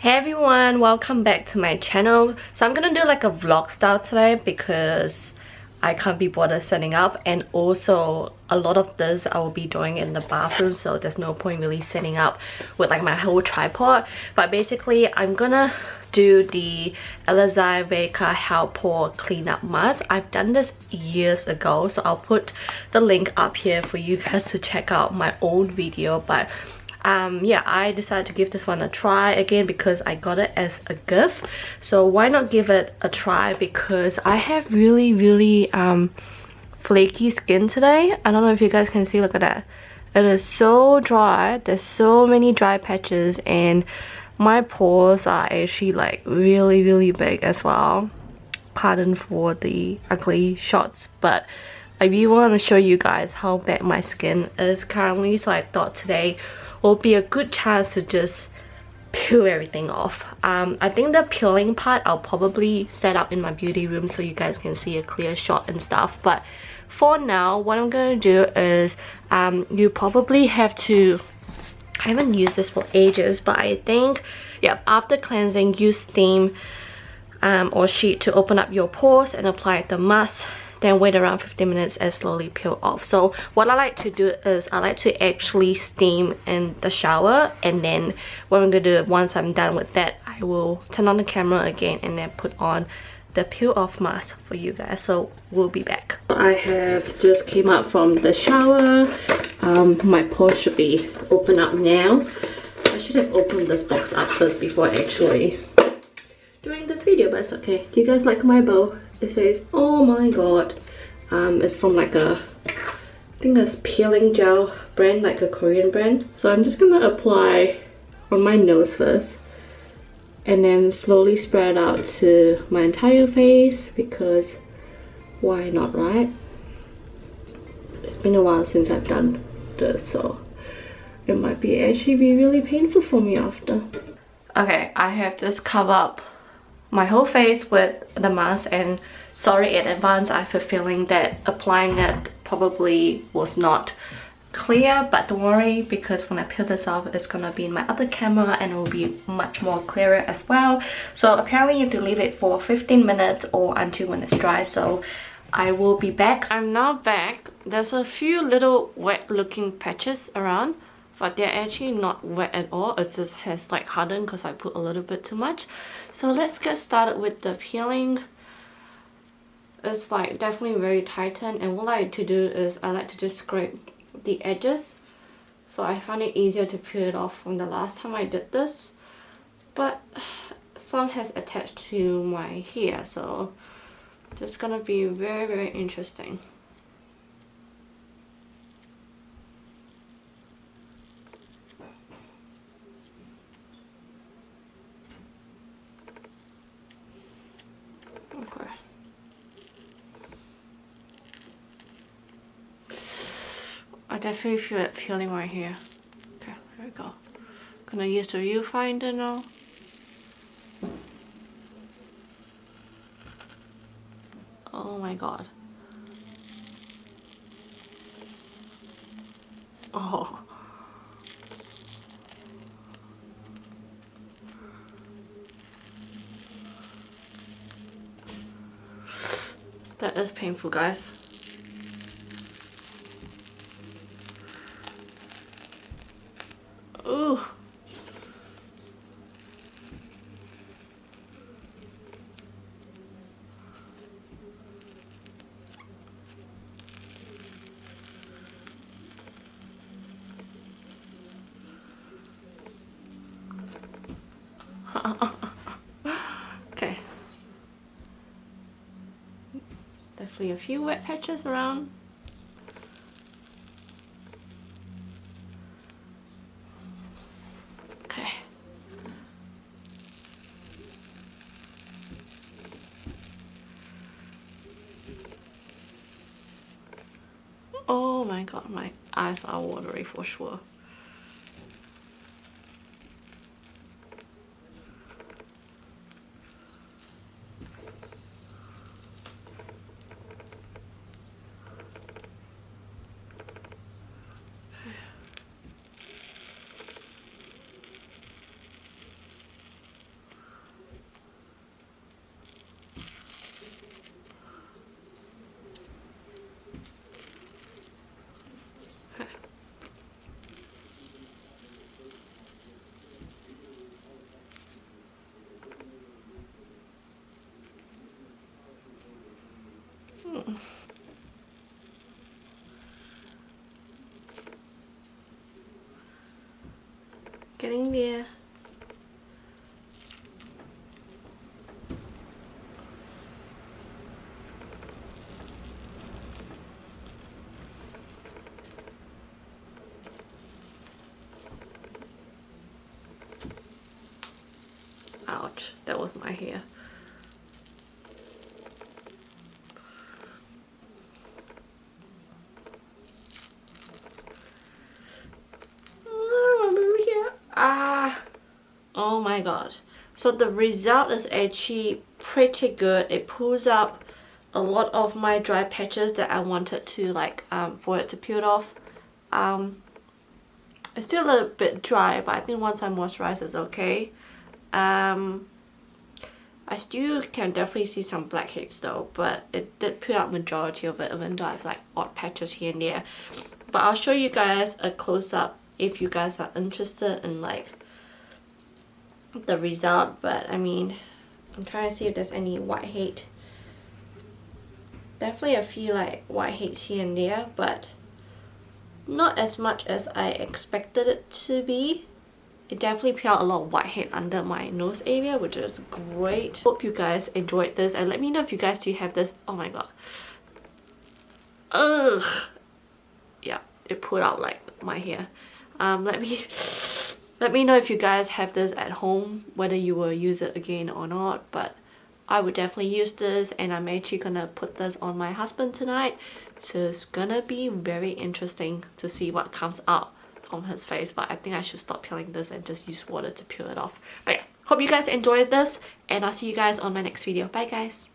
Hey everyone, welcome back to my channel. So I'm gonna do like a vlog style today because I can't be bothered setting up, and also a lot of this I will be doing in the bathroom, so there's no point really setting up with like my whole tripod. But basically I'm gonna do the Elizavecca Hell-Pore cleanup mask. I've done this years ago, so I'll put the link up here for you guys to check out my old video. But yeah, I decided to give this one a try again because I got it as a gift. So why not give it a try, because I have really flaky skin today. I don't know if you guys can see, look at that. It is so dry, there's so many dry patches, and my pores are actually like really big as well. Pardon for the ugly shots, but I really want to show you guys how bad my skin is currently, so I thought today will be a good chance to just peel everything off. I think the peeling part I'll probably set up in my beauty room so you guys can see a clear shot and stuff, but for now what I'm gonna do is you probably have to, I haven't used this for ages, but I think, yeah, after cleansing, use steam or sheet to open up your pores and apply the mask. Then wait around 15 minutes and slowly peel off. So what I like to do is I like to actually steam in the shower, and then what I'm gonna do once I'm done with that, I will turn on the camera again and then put on the peel off mask for you guys. So we'll be back. I have just came out from the shower. My pores should be open up now. I should have opened this box up first before actually doing this video, but it's okay. Do you guys like my bow? It says, oh my god. It's from like a, I think it's peeling gel brand, like a Korean brand. So I'm just gonna apply on my nose first and then slowly spread out to my entire face, because why not, right? It's been a while since I've done this, so it might be actually be really painful for me after. Okay, I have just covered up my whole face with the mask, and sorry in advance, I have a feeling that applying it probably was not clear, but don't worry, because when I peel this off it's gonna be in my other camera and it will be much more clearer as well. So apparently you have to leave it for 15 minutes or until when it's dry, so I will be back. I'm now back. There's a few little wet looking patches around, but they're actually not wet at all. It just has like hardened because I put a little bit too much. So let's get started with the peeling. It's like definitely very tightened, and what I like to do is I like to just scrape the edges. So I find it easier to peel it off from the last time I did this. But some has attached to my hair, so it's gonna be very interesting. Okay. I definitely feel it peeling right here. Okay, here we go. Gonna use the viewfinder now. Oh my god. Oh. That is painful, guys. Ooh. Okay. Definitely a few wet patches around. Okay. Oh my god, my eyes are watery for sure. Getting there. Ouch, that was my hair. Oh my god. So the result is actually pretty good. It pulls up a lot of my dry patches that I wanted to like for it to peel off. It's still a little bit dry, but I think once I moisturize it's okay. I still can definitely see some blackheads though, but it did peel out majority of it, even though I have like odd patches here and there. But I'll show you guys a close-up if you guys are interested in like the result. But I mean, I'm trying to see if there's any whitehead. Definitely a few like whiteheads here and there, but not as much as I expected it to be. It definitely peeled out a lot of whitehead under my nose area, which is great. Hope you guys enjoyed this, and let me know if you guys do have this. Oh my god. Ugh. Yeah, it pulled out like my hair. Let me know if you guys have this at home, whether you will use it again or not. But I would definitely use this, and I'm actually gonna put this on my husband tonight. So it's gonna be very interesting to see what comes out on his face. But I think I should stop peeling this and just use water to peel it off. But yeah, hope you guys enjoyed this, and I'll see you guys on my next video. Bye guys.